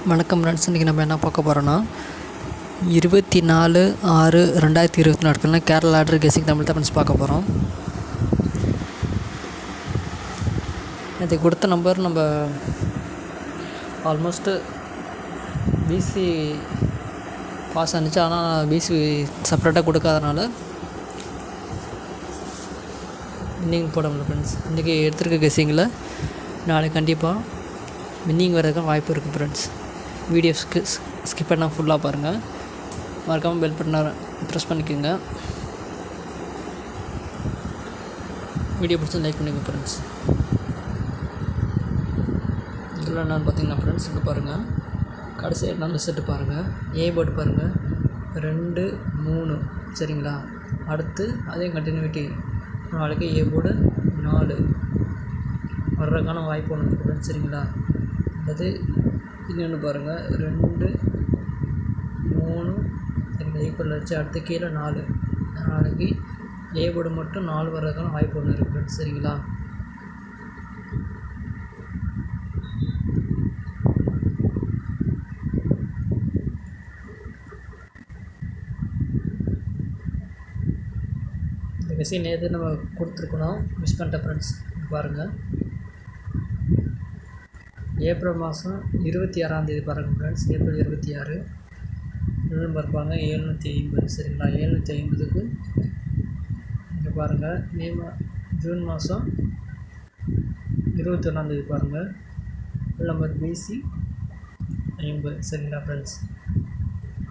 வணக்கம் ஃப்ரெண்ட்ஸ். இன்றைக்கி நம்ம என்ன பார்க்க போகிறோன்னா 24/6/2024 கேரளா லாட்ரி கெஸ்ஸிங் தமிழ் தான் ஃப்ரெண்ட்ஸ் பார்க்க போகிறோம். இது கொடுத்த நம்பர் நம்ம ஆல்மோஸ்ட்டு பிசி பாஸ் ஆனிச்சு. ஆனால் பிசி செப்பரேட்டாக கொடுக்காதனால வின்னிங் போட முடியல ஃப்ரெண்ட்ஸ். இன்றைக்கி எடுத்துருக்க கெஸ்ஸிங்கில் நாளைக்கு கண்டிப்பாக வின்னிங் வர்றதுக்கு வாய்ப்பு இருக்குது ஃப்ரெண்ட்ஸ். வீடியோஸ்க்கு ஸ்கிப் பண்ணால் ஃபுல்லாக பாருங்கள். மறக்காமல் பெல் பட்டனை ப்ரெஸ் பண்ணிக்கோங்க. வீடியோ பிடிச்சி லைக் பண்ணிக்கோங்க ஃப்ரெண்ட்ஸ். இதில் என்னென்னு பார்த்தீங்கன்னா ஃப்ரெண்ட்ஸ், இங்கே பாருங்கள், கடைசி என்னென்னு செட்டு பாருங்கள். ஏ போர்டு பாருங்கள் 2 3 சரிங்களா. அடுத்து அதே கண்டினியூட்டி நாளைக்கு ஏ போர்டு 4 வர்றதுக்கான வாய்ப்பு ஒன்று இருக்குது ஃப்ரெண்ட்ஸ் சரிங்களா. அது இன்னொன்று பாருங்கள் 2 3 சரிங்களா ஈக்குவல் வச்சு அடுத்து கீழே 4 நாளைக்கு ஏ போர்டு மட்டும் 4 வர்றதுக்கான வாய்ப்பு ஒன்று இருக்குது ஃப்ரெண்ட்ஸ் சரிங்களா. இந்த விஷயம் நேற்று நம்ம கொடுத்துருக்கணும், மிஸ் பண்ணிட்டேன் ஃப்ரெண்ட்ஸ். பாருங்கள், ஏப்ரல் மாதம் 26 பாருங்கள் ஃப்ரெண்ட்ஸ். ஏப்ரல் 26 நம்பர் பாருங்கள் 750 சரிங்களா. 750க்கு இங்கே பாருங்கள் ஜூன் மாதம் 21 பாருங்கள் நம்பர் பிசி 50 சரிங்களா ஃப்ரெண்ட்ஸ்.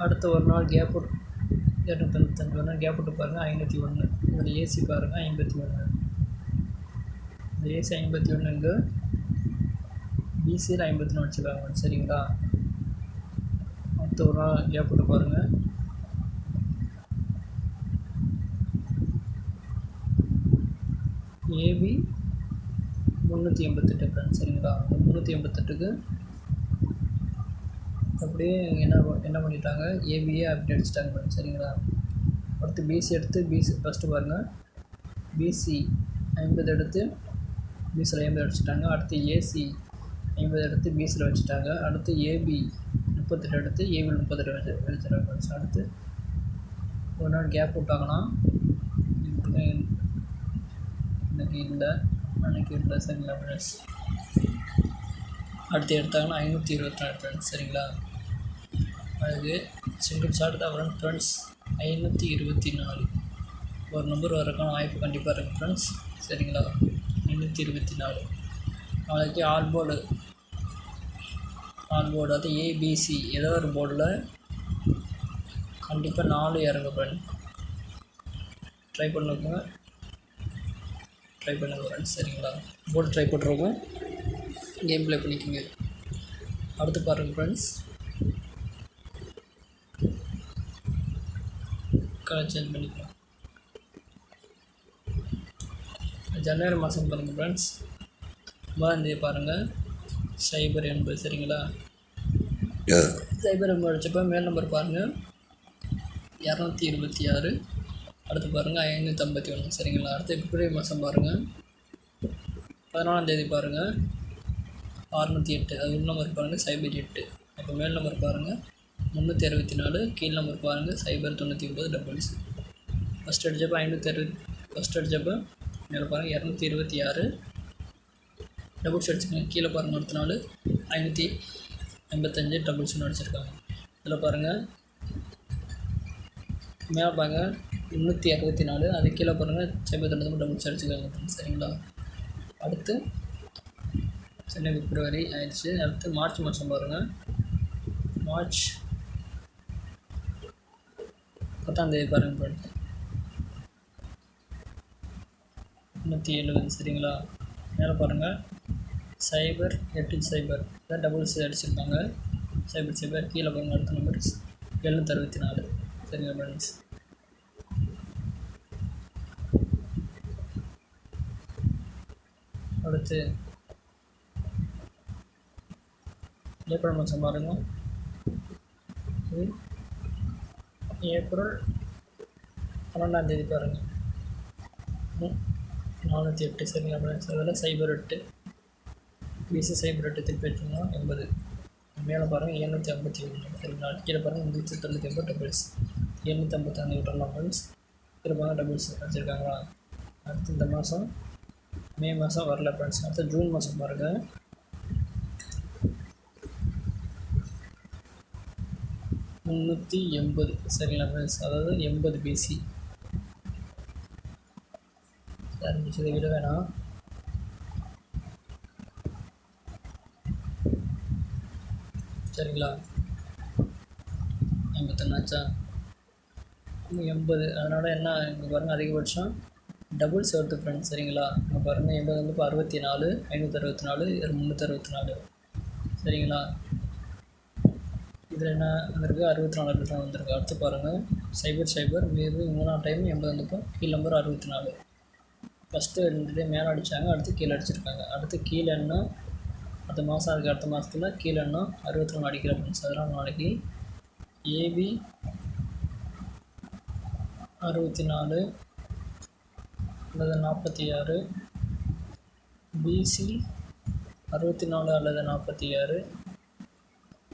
அடுத்த ஒரு நாள் கேப் 295 ஒரு நாள் கேப் விட்டு பாருங்கள் 501. இதில் ஏசி பாருங்கள் 51. இந்த ஏசி 51ங்க பிசியில் 51 வச்சுக்காங்க சரிங்களா. அடுத்த ஒரு நாள் கேப் போட்டு பாருங்கள் ஏபி 388 ஃப்ரெண்ட்ஸ் சரிங்களா. 388க்கு அப்படியே என்ன பண்ணிட்டாங்க, ஏபியே அப்படி அடிச்சிட்டாங்க ஃப்ரெண்ட்ஸ் சரிங்களா. அடுத்து பிசி எடுத்து பிசி ஃபஸ்ட்டு பாருங்கள், பிசி 50 எடுத்து பிசியில் 50 அடிச்சிட்டாங்க. அடுத்து ஏசி 50 எடுத்து பிசியில் வச்சுட்டாங்க. அடுத்து ஏபி 38 எடுத்து ஏபியில் 38 வச்சுட்டாங்க ஃப்ரெண்ட்ஸ். அடுத்து ஒரு நாள் கேப் விட்டாங்கன்னா இன்றைக்கி இல்லை அன்றைக்கி இல்லை சரிங்களா ஃப்ரெண்ட்ஸ். அடுத்து எடுத்தாங்கன்னா 524 ஃப்ரெண்ட்ஸ் சரிங்களா. அதுக்கு சிங்கிள் ஷார்ட் தான் ஃப்ரெண்ட்ஸ் 524 ஒரு நம்பர் வரக்கான வாய்ப்பு கண்டிப்பாக இருக்குது ஃப்ரெண்ட்ஸ் சரிங்களா. 524 நாளைக்கு ஆல் போர்டு அது ஏபிசி ஏதோ ஒரு போர்டில் கண்டிப்பாக 4 இறங்க ஃப்ரெண்ட். ட்ரை பண்ணுங்க ஃப்ரெண்ட்ஸ் சரிங்களா. போர்டு ட்ரை பண்ணுறவங்க கேம் ப்ளே பண்ணிக்கோங்க. அடுத்து பாருங்கள் ஃப்ரெண்ட்ஸ், கலர் சேஞ்ச் பண்ணிக்கலாம். ஜனவரி மாதம் பாருங்கள் ஃப்ரெண்ட்ஸ், 9 பாருங்கள் சைபர் 80 சரிங்களா. சைபர் 80 அடிச்சப்போ மேல் நம்பர் பாருங்கள் 226. அடுத்து பாருங்கள் 551 சரிங்களா. அடுத்து பிப்ரவரி மாதம் பாருங்கள் 14 பாருங்கள் 608. அது உள் நம்பர் பாருங்கள் சைபர் 8. அப்போ மேல் நம்பர் பாருங்கள் 364. கீழ் நம்பர் பாருங்கள் சைபர் 99 ஃபஸ்ட் அடிச்சப்போ 560. ஃபஸ்ட் அடிச்சப்போ மேலே பாருங்கள் 226 டபுள்ஸ் அடிச்சுருக்காங்க. கீழே பாருங்கள் அடுத்த நாள் 555 டபுள்ஸ்னு அடிச்சிருக்காங்க. இதில் பாருங்கள் மேலே பாருங்கள் 364. அது கீழே பாருங்கள் சைபர் 99 டபுள்ஸ் அடிச்சிருக்காங்க சரிங்களா. அடுத்து சென்னை பிப்ரவரி ஆயிடுச்சு. அடுத்து மார்ச் மாதம் பாருங்கள், மார்ச் 10 பாருங்கள் ஃப்ரெண்ட்ஸ் 370 சரிங்களா. மேலே பாருங்கள் சைபர் 8 சைபர் இதான் டபுள்ஸ் அடிச்சிருக்காங்க சைபர். கீழே பாருங்கள் அடுத்த நம்பர் 764 சரிங்களா ஃப்ரெண்ட்ஸ். அடுத்து ஏப்ரல் மாதம் பாருங்கள், ஏப்ரல் 12 பாருங்கள் 408 சரிங்களா ஃப்ரெண்ட்ஸ். அதில் சைபர் 8 பிசி சைபர் 8 திருப்பி வச்சிங்கன்னா 80 மேலே பாருங்கள் 751 சரிங்களா. கீழே பாருங்கள் 399 டபுள்ஸ் 755 விட்டுறலாம் ஃப்ரெண்ட்ஸ். கீழே பாருங்கள் டபுள்ஸ் வச்சுருக்காங்களா. அடுத்து இந்த மாதம் மே மாதம் வரல ஃப்ரெண்ட்ஸ். அடுத்து ஜூன் மாதம் பாருங்கள் 380 சரிங்களா ஃப்ரெண்ட்ஸ். அதாவது 80 பிசி. சரி இதை விட வேணாம். சரிங்களா 81 ஆச்சா 80. அதனால் என்ன இங்கே பாருங்கள் அதிகபட்சம் டபுள்ஸ் வருது ஃப்ரெண்ட்ஸ். சரிங்களா இங்கே பாருங்கள் 80 வந்து இப்போ 64 564 364 சரிங்களா. இதில் என்ன வந்திருக்கு 64 லிட்டர் வந்திருக்கு. அடுத்து பாருங்கள் சைபர் மீது 3ஆம் டைம் 80 வந்தப்போ கீழ் நம்பர் 64. ஃபஸ்ட்டு 2 டைம் மேலே அடித்தாங்க, அடுத்து கீழே அடிச்சிருக்காங்க. அடுத்து கீழே என்ன அடுத்த மாதம் அதுக்கு அடுத்த மாதத்தில் கீழே என்ன 64 அடிக்கிற ஃப்ரெண்ட்ஸ். அதனால் நாளைக்கு ஏபி 64 அல்லது 46, பிசி 64 அல்லது 46,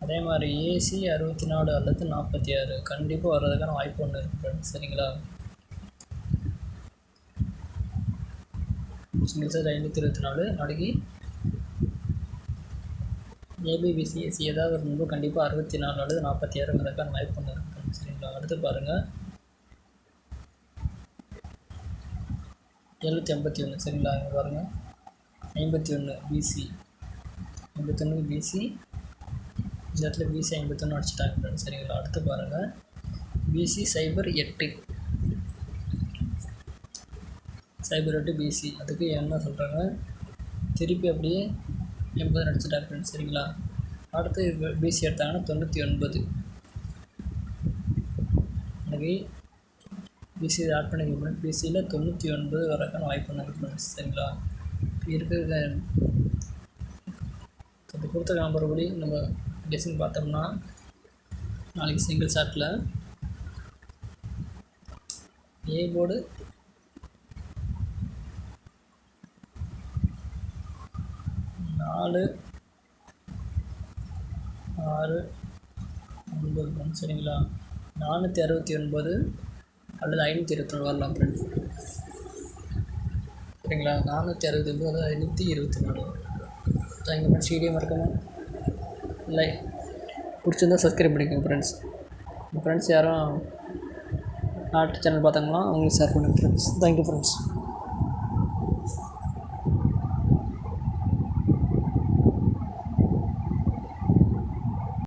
அதே மாதிரி ஏசி 64 அல்லது 46 கண்டிப்பாக வர்றதுக்கான வாய்ப்பு ஒன்று இருக்குது ஃப்ரெண்ட்ஸ். சரிங்களா சிங்கிள் சார் 524 நாளைக்கு ஏபிபிசி ஏசி ஏதாவது ஒரு நம்பர் கண்டிப்பாக 64 அல்லது 46 வர்றதுக்கான வாய்ப்பு ஒன்று இருக்குது. சரிங்களா. அடுத்து பாருங்கள் 751 சரிங்களா. இங்கே பாருங்கள் 51 பிசி 51 பிசி இந்த இடத்துல பிசி 51 அடிச்சிட்டாங்க ஃப்ரெண்ட்ஸ். சரிங்களா. அடுத்து பாருங்கள் பிசி சைபர் 8 பிசி அதுக்கு என்ன சொல்கிறாங்க திருப்பி அப்படியே 80 அடிச்சிட்டாங்க ஃப்ரெண்ட்ஸ். சரிங்களா. அடுத்து பிசி எடுத்தாங்கன்னா 99 எனக்கு பிசி ஆட் பண்ணிக்க பிசியில் 99 வரக்கான வாய்ப்பு இருக்குது ஃப்ரெண்ட்ஸ். சரிங்களா. இருக்கிற அது கொடுத்த நம்பர் படி நம்ம கெஸிங் பார்த்தோம்னா நாளைக்கு சிங்கிள் ஷாட்டில் ஏ போர்டு 4 6 9 சரிங்களா 469 அல்லது 524 வரலாம் ஃப்ரெண்ட்ஸ். சரிங்களா 469 அல்லது 524. Thank you friends. வீடியோ மறக்காமல் லைக் பிடிச்சிருந்தால் சப்ஸ்கிரைப் பண்ணிக்கோங்க ஃப்ரெண்ட்ஸ். உங்கள் ஃப்ரெண்ட்ஸ் யாரும் நாட்டு சேனல் பார்த்தாங்கன்னா அவங்களுக்கு ஷேர் பண்ணுங்கள் ஃப்ரெண்ட்ஸ். Thank you friends.